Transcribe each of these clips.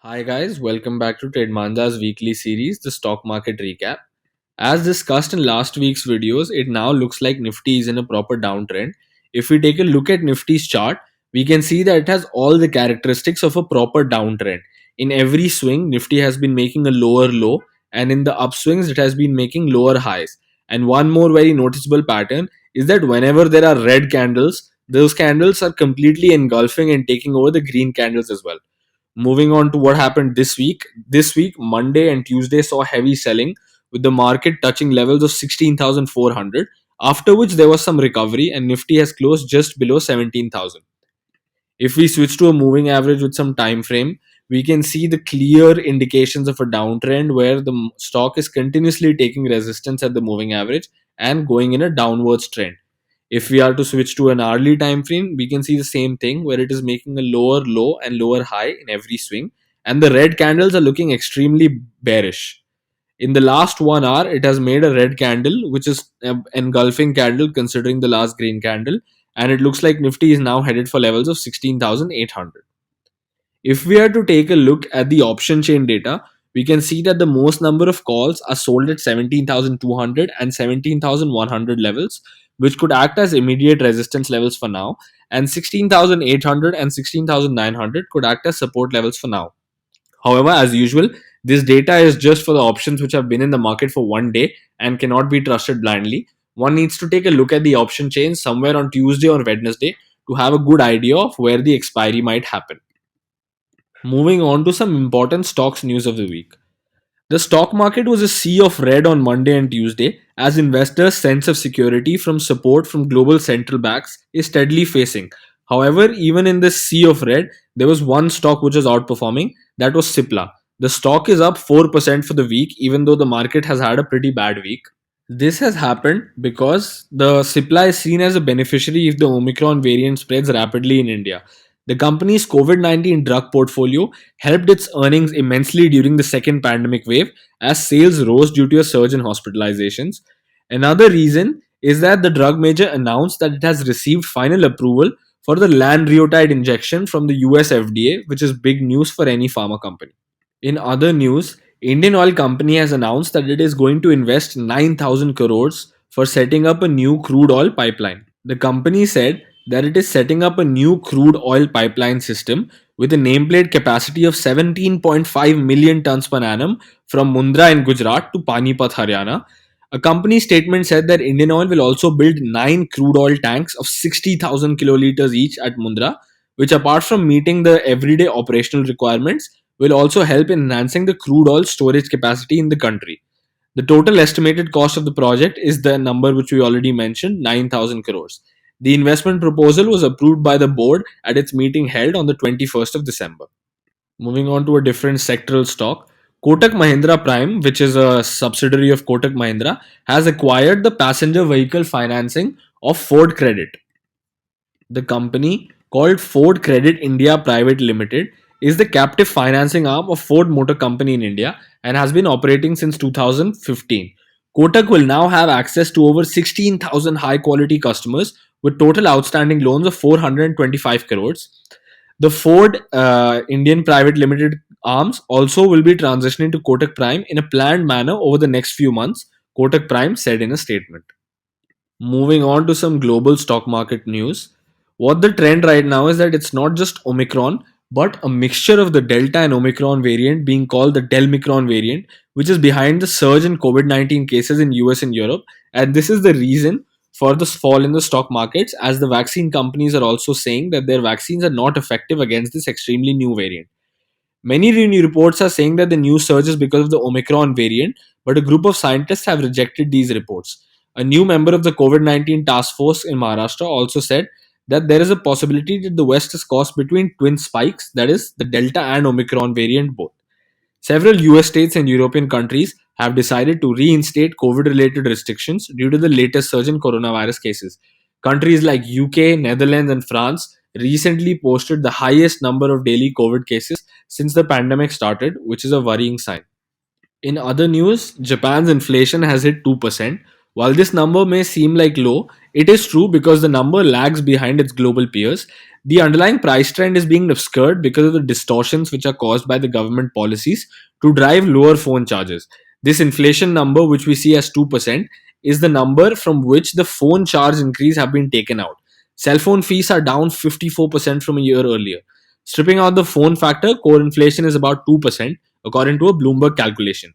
Hi guys, welcome back to Trade Manja's weekly series, the stock market recap. As discussed in last week's videos, it now looks like Nifty is in a proper downtrend. If we take a look at Nifty's chart, we can see that it has all the characteristics of a proper downtrend. In every swing, Nifty has been making a lower low, and in the upswings, it has been making lower highs. And one more very noticeable pattern is that whenever there are red candles, those candles are completely engulfing and taking over the green candles as well. Moving on to what happened this week. This week, Monday and Tuesday saw heavy selling with the market touching levels of 16,400, after which there was some recovery and Nifty has closed just below 17,000. If we switch to a moving average with some time frame, we can see the clear indications of a downtrend where the stock is continuously taking resistance at the moving average and going in a downwards trend. If we are to switch to an hourly time frame, we can see the same thing where it is making a lower low and lower high in every swing, and the red candles are looking extremely bearish. In the last 1 hour, it has made a red candle, which is an engulfing candle considering the last green candle, and it looks like Nifty is now headed for levels of 16,800. If we are to take a look at the option chain data, we can see that the most number of calls are sold at 17,200 and 17,100 levels, which could act as immediate resistance levels for now, and 16,800 and 16,900 could act as support levels for now. However, as usual, this data is just for the options which have been in the market for 1 day and cannot be trusted blindly. One needs to take a look at the option chain somewhere on Tuesday or Wednesday to have a good idea of where the expiry might happen. Moving on to some important stocks news of the week. The stock market was a sea of red on Monday and Tuesday as investors' sense of security from support from global central banks is steadily facing. However, even in this sea of red, there was one stock which was outperforming, that was Cipla. The stock is up 4% for the week, even though the market has had a pretty bad week. This has happened because the Cipla is seen as a beneficiary if the Omicron variant spreads rapidly in India. The company's COVID 19 drug portfolio helped its earnings immensely during the second pandemic wave as sales rose due to a surge in hospitalizations. Another reason is that the drug major announced that it has received final approval for the lanreotide injection from the US FDA, which is big news for any pharma company. In other news, Indian Oil Company has announced that it is going to invest 9,000 crores for setting up a new crude oil pipeline. The company said that it is setting up a new crude oil pipeline system with a nameplate capacity of 17.5 million tons per annum from Mundra in Gujarat to Panipat, Haryana. A company statement said that Indian Oil will also build 9 crude oil tanks of 60,000 kiloliters each at Mundra, which, apart from meeting the everyday operational requirements, will also help in enhancing the crude oil storage capacity in the country. The total estimated cost of the project is the number which we already mentioned, 9,000 crores. The investment proposal was approved by the board at its meeting held on the 21st of December. Moving on to a different sectoral stock, Kotak Mahindra Prime, which is a subsidiary of Kotak Mahindra, has acquired the passenger vehicle financing of Ford Credit. The company, called Ford Credit India Private Limited, is the captive financing arm of Ford Motor Company in India and has been operating since 2015. Kotak will now have access to over 16,000 high quality customers with total outstanding loans of 425 crores. The Ford Indian Private Limited arms also will be transitioning to Kotak Prime in a planned manner over the next few months, Kotak Prime said in a statement. Moving on to some global stock market news. What the trend right now is that it's not just Omicron, but a mixture of the Delta and Omicron variant being called the Delmicron variant, which is behind the surge in COVID 19 cases in US and Europe. And this is the reason for this fall in the stock markets, as the vaccine companies are also saying that their vaccines are not effective against this extremely new variant. Many new reports are saying that the new surge is because of the Omicron variant, but a group of scientists have rejected these reports. A new member of the COVID 19 task force in Maharashtra also said that there is a possibility that the West is caused between twin spikes, that is, the Delta and Omicron variant both. Several US states and European countries have decided to reinstate COVID related restrictions due to the latest surge in coronavirus cases. Countries like UK, Netherlands, and France recently posted the highest number of daily COVID cases since the pandemic started, which is a worrying sign. In other news, Japan's inflation has hit 2%, While this number may seem like low, it is true because the number lags behind its global peers. The underlying price trend is being obscured because of the distortions which are caused by the government policies to drive lower phone charges. This inflation number, which we see as 2%, is the number from which the phone charge increase have been taken out. Cell phone fees are down 54% from a year earlier. Stripping out the phone factor, core inflation is about 2%, according to a Bloomberg calculation.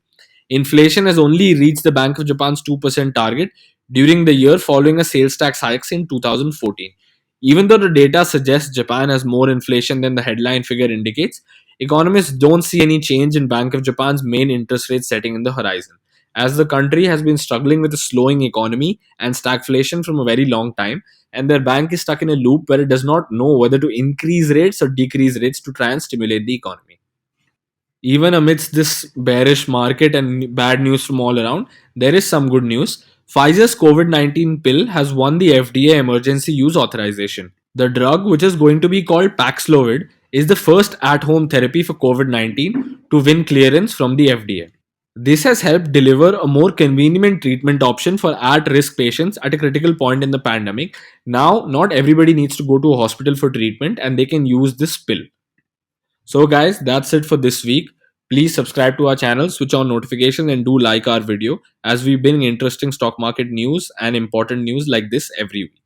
Inflation has only reached the Bank of Japan's 2% target during the year following a sales tax hike in 2014. Even though the data suggests Japan has more inflation than the headline figure indicates, economists don't see any change in Bank of Japan's main interest rate setting in the horizon. As the country has been struggling with a slowing economy and stagflation from a very long time, and their bank is stuck in a loop where it does not know whether to increase rates or decrease rates to try and stimulate the economy. Even amidst this bearish market and bad news from all around, there is some good news. Pfizer's COVID 19 pill has won the FDA emergency use authorization. The drug, which is going to be called Paxlovid, is the first at home therapy for COVID 19 to win clearance from the FDA. This has helped deliver a more convenient treatment option for at risk patients at a critical point in the pandemic. Now, not everybody needs to go to a hospital for treatment and they can use this pill. So, guys, that's it for this week. Please subscribe to our channel, switch on notifications, and do like our video as we bring interesting stock market news and important news like this every week.